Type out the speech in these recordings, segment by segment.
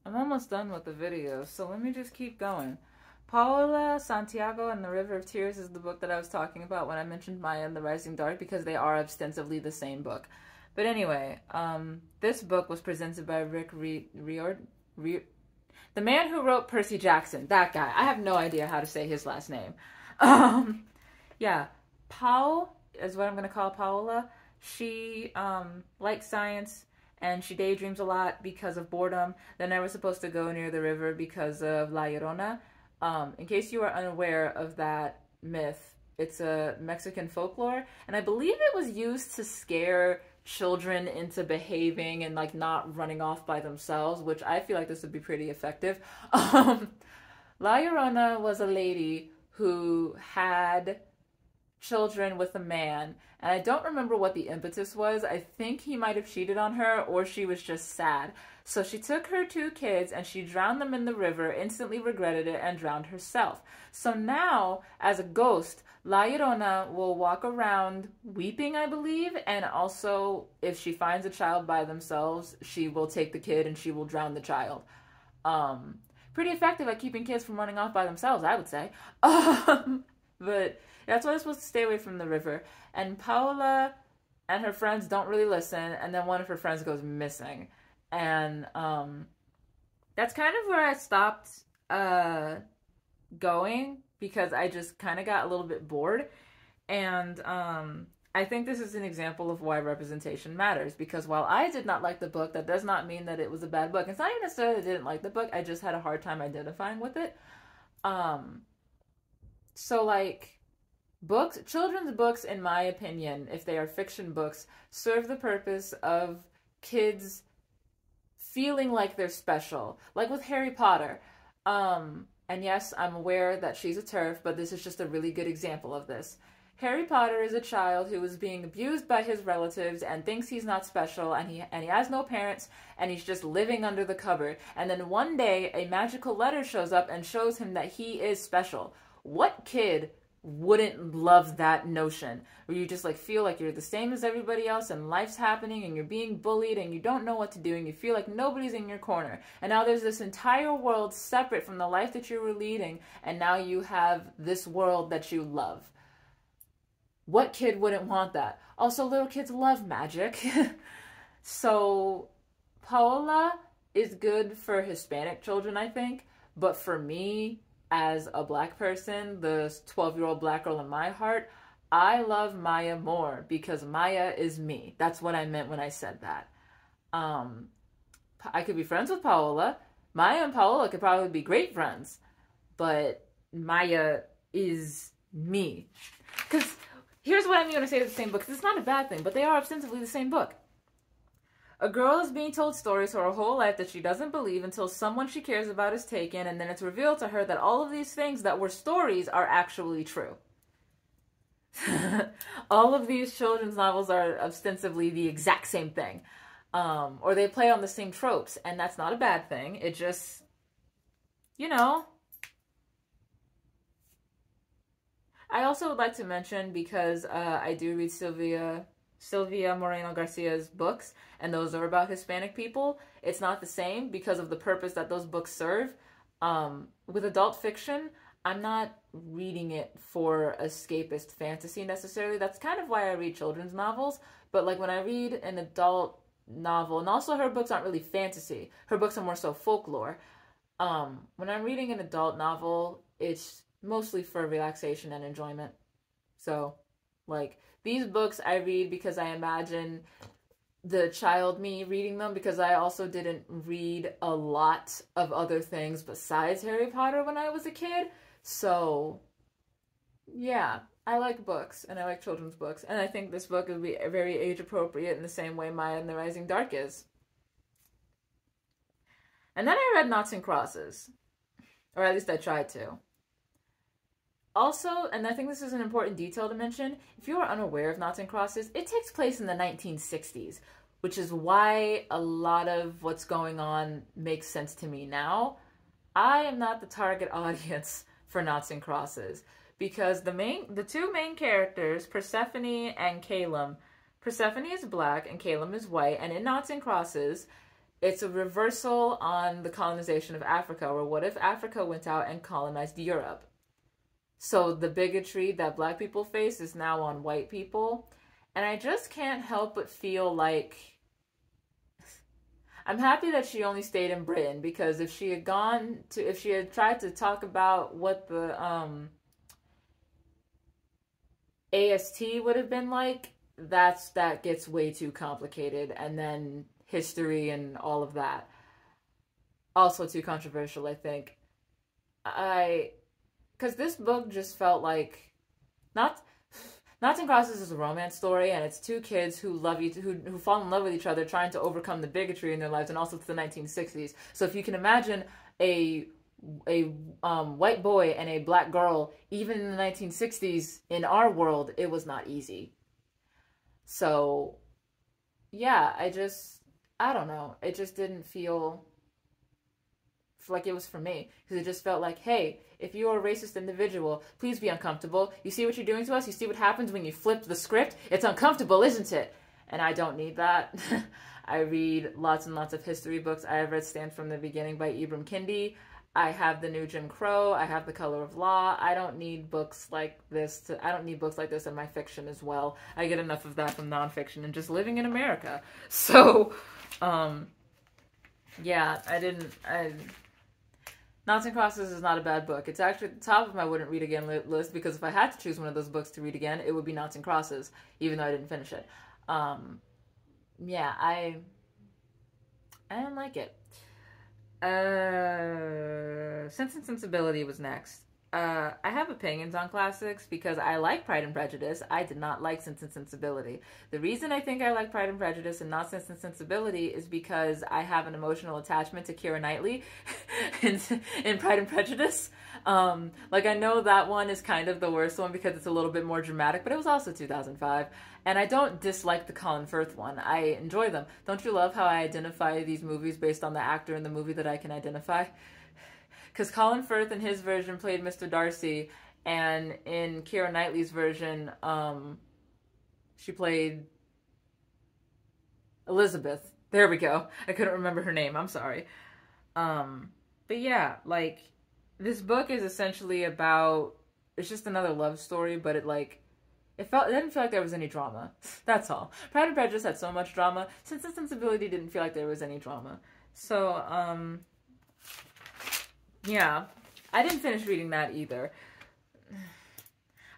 I'm almost done with the video, so let me just keep going. Paola, Santiago, and the River of Tears is the book that I was talking about when I mentioned Maya and the Rising Dark, because they are ostensibly the same book. But anyway, this book was presented by Rick Riord, the man who wrote Percy Jackson. That guy. I have no idea how to say his last name. Yeah, Pau is what I'm going to call Paola. She likes science, and she daydreams a lot because of boredom. They're never supposed to go near the river because of La Llorona. In case you are unaware of that myth, it's a Mexican folklore, and I believe it was used to scare children into behaving and like not running off by themselves, which I feel like this would be pretty effective. La Llorona was a lady who had children with a man, and I don't remember what the impetus was. I think he might have cheated on her, or she was just sad. So she took her 2 kids and she drowned them in the river, instantly regretted it, and drowned herself. So now, as a ghost, La Llorona will walk around weeping, I believe, and also if she finds a child by themselves, she will take the kid and she will drown the child. Pretty effective at keeping kids from running off by themselves, I would say. But that's why they're supposed to stay away from the river. And Paola and her friends don't really listen, and then one of her friends goes missing. And that's kind of where I stopped going, because I just kind of got a little bit bored. And I think this is an example of why representation matters, because while I did not like the book, that does not mean that it was a bad book. It's not even necessarily that I didn't like the book, I just had a hard time identifying with it. So like, children's books, in my opinion, if they are fiction books, serve the purpose of kids feeling like they're special. Like with Harry Potter. And yes, I'm aware that she's a TERF, but this is just a really good example of this. Harry Potter is a child who is being abused by his relatives and thinks he's not special, and he has no parents, and he's just living under the cupboard. And then one day, a magical letter shows up and shows him that he is special. What kid wouldn't love that notion, where you just like feel like you're the same as everybody else and life's happening and you're being bullied and you don't know what to do and you feel like nobody's in your corner, and now there's this entire world separate from the life that you were leading, and now you have this world that you love. What kid wouldn't want that? Also, little kids love magic. So Paola is good for Hispanic children, I think, but for me, as a black person, the 12-year-old black girl in my heart, I love Maya more, because Maya is me. That's what I meant when I said that. I could be friends with Paola. Maya and Paola could probably be great friends, but Maya is me. Because here's what I mean when I say the same book. It's not a bad thing, but they are ostensibly the same book. A girl is being told stories her whole life that she doesn't believe until someone she cares about is taken, and then it's revealed to her that all of these things that were stories are actually true. All of these children's novels are ostensibly the exact same thing. Or they play on the same tropes, and that's not a bad thing. It just, you know. I also would like to mention, because I do read Sylvia Moreno Garcia's books, and those are about Hispanic people. It's not the same because of the purpose that those books serve. With adult fiction, I'm not reading it for escapist fantasy necessarily. That's kind of why I read children's novels. But like when I read an adult novel, and also her books aren't really fantasy. Her books are more so folklore. When I'm reading an adult novel, it's mostly for relaxation and enjoyment. So, like, these books I read because I imagine the child me reading them, because I also didn't read a lot of other things besides Harry Potter when I was a kid. So, yeah, I like books, and I like children's books, and I think this book would be very age appropriate in the same way Maya and the Rising Dark is. And then I read Noughts and Crosses, or at least I tried to. Also, and I think this is an important detail to mention, if you are unaware of Noughts and Crosses, it takes place in the 1960s, which is why a lot of what's going on makes sense to me now. I am not the target audience for Noughts and Crosses, because the 2 main characters, Persephone and Calum, Persephone is black and Calum is white, and in Noughts and Crosses, it's a reversal on the colonization of Africa, or what if Africa went out and colonized Europe? So the bigotry that black people face is now on white people. And I just can't help but feel like I'm happy that she only stayed in Britain, because if she had tried to talk about what the AST would have been like, that gets way too complicated, and then history and all of that, also too controversial, I think. Because this book just felt like, Knots and Crosses is a romance story, and it's two kids who who fall in love with each other, trying to overcome the bigotry in their lives, and also it's the 1960s. So if you can imagine a white boy and a black girl, even in the 1960s, in our world, it was not easy. So, yeah, I don't know. It just didn't feel like it was for me, because it just felt like, hey, if you're a racist individual, please be uncomfortable. You see what you're doing to us? You see what happens when you flip the script? It's uncomfortable, isn't it? And I don't need that. I read lots and lots of history books. I have read Stand from the Beginning by Ibram Kendi. I have The New Jim Crow. I have The Color of Law. I don't need books like this in my fiction as well. I get enough of that from nonfiction and just living in America. So, yeah, Noughts and Crosses is not a bad book. It's actually at the top of my wouldn't read again list, because if I had to choose one of those books to read again, it would be Noughts and Crosses, even though I didn't finish it. Yeah, I didn't like it. Sense and Sensibility was next. I have opinions on classics because I like Pride and Prejudice. I did not like Sense and Sensibility. The reason I think I like Pride and Prejudice and not Sense and Sensibility is because I have an emotional attachment to Keira Knightley in Pride and Prejudice. Like, I know that one is kind of the worst one because it's a little bit more dramatic, but it was also 2005. And I don't dislike the Colin Firth one. I enjoy them. Don't you love how I identify these movies based on the actor in the movie that I can identify? Because Colin Firth in his version played Mr. Darcy, and in Keira Knightley's version, she played Elizabeth. There we go. I couldn't remember her name. I'm sorry. But yeah, like, this book is essentially about, it's just another love story, but it didn't feel like there was any drama. That's all. Pride and Prejudice had so much drama. Sense and Sensibility didn't feel like there was any drama. So, yeah, I didn't finish reading that either.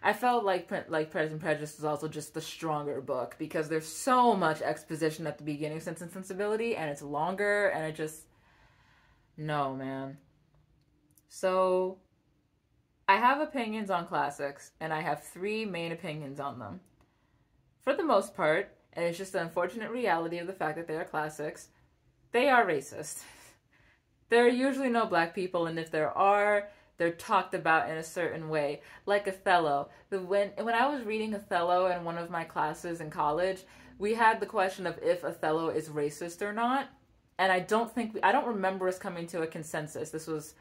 I felt like Pride and Prejudice is also just the stronger book, because there's so much exposition at the beginning of Sense and Sensibility, and it's longer, and it just, no, man. So, I have opinions on classics, and I have 3 main opinions on them. For the most part, and it's just the unfortunate reality of the fact that they are classics, they are racist. There are usually no black people, and if there are, they're talked about in a certain way. Like Othello. When I was reading Othello in one of my classes in college, we had the question of if Othello is racist or not. And I don't remember us coming to a consensus. This was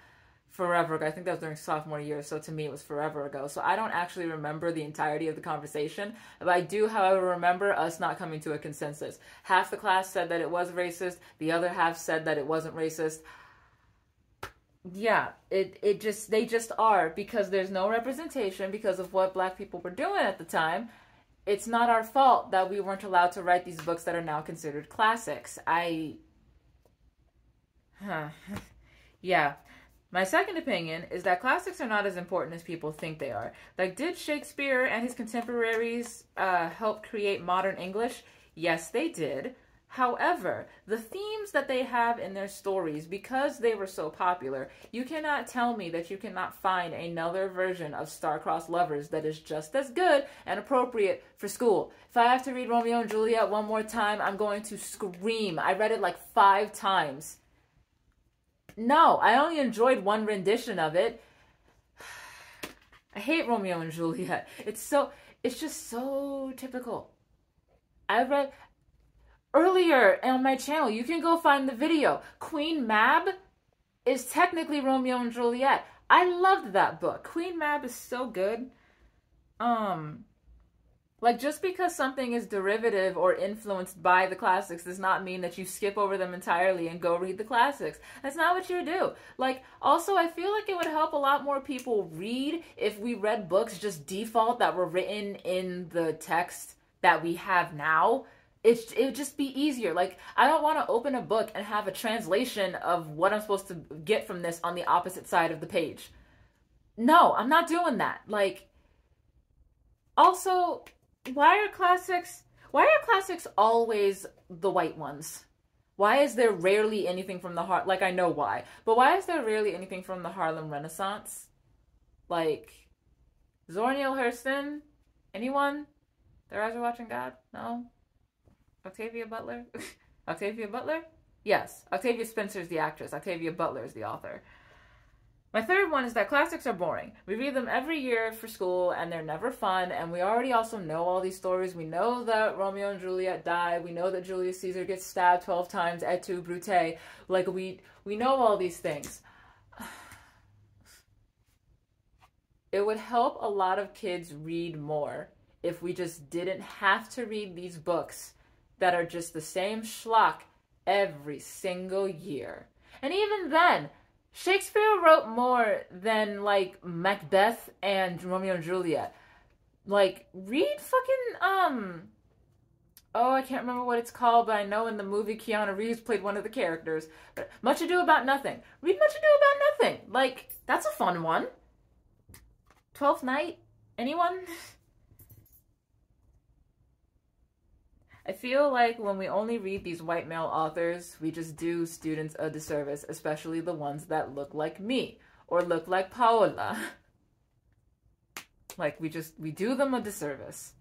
forever ago. I think that was during sophomore year, so to me it was forever ago. So I don't actually remember the entirety of the conversation, but I do, however, remember us not coming to a consensus. Half the class said that it was racist, the other half said that it wasn't racist. Yeah, they just are, because there's no representation because of what black people were doing at the time. It's not our fault that we weren't allowed to write these books that are now considered classics. Yeah. My second opinion is that classics are not as important as people think they are. Like, did Shakespeare and his contemporaries help create modern English? Yes, they did. However, the themes that they have in their stories, because they were so popular, you cannot tell me that you cannot find another version of Star-Crossed Lovers that is just as good and appropriate for school. If I have to read Romeo and Juliet one more time, I'm going to scream. I read it like 5 times. No, I only enjoyed one rendition of it. I hate Romeo and Juliet. It's just so typical. I read earlier on my channel, you can go find the video. Queen Mab is technically Romeo and Juliet. I loved that book. Queen Mab is so good. Like, just because something is derivative or influenced by the classics does not mean that you skip over them entirely and go read the classics. That's not what you do. Like, also, I feel like it would help a lot more people read if we read books just default that were written in the text that we have now. It would just be easier. Like, I don't want to open a book and have a translation of what I'm supposed to get from this on the opposite side of the page. No, I'm not doing that. Like, also, why are classics always the white ones? Why is there rarely anything from the like, I know why, but why is there rarely anything from the Harlem Renaissance? Like, Zora Neale Hurston? Anyone? Their eyes are watching God? No? Octavia Butler? Octavia Butler? Yes. Octavia Spencer's the actress. Octavia Butler is the author. My third one is that classics are boring. We read them every year for school, and they're never fun, and we already also know all these stories. We know that Romeo and Juliet die. We know that Julius Caesar gets stabbed 12 times, et tu, Brute. Like, we know all these things. It would help a lot of kids read more if we just didn't have to read these books that are just the same schlock every single year. And even then, Shakespeare wrote more than, like, Macbeth and Romeo and Juliet. Like, read fucking, oh, I can't remember what it's called, but I know in the movie Keanu Reeves played one of the characters. But Much Ado About Nothing. Read Much Ado About Nothing. Like, that's a fun one. Twelfth Night? Anyone? I feel like when we only read these white male authors, we just do students a disservice, especially the ones that look like me or look like Paola. Like, we do them a disservice.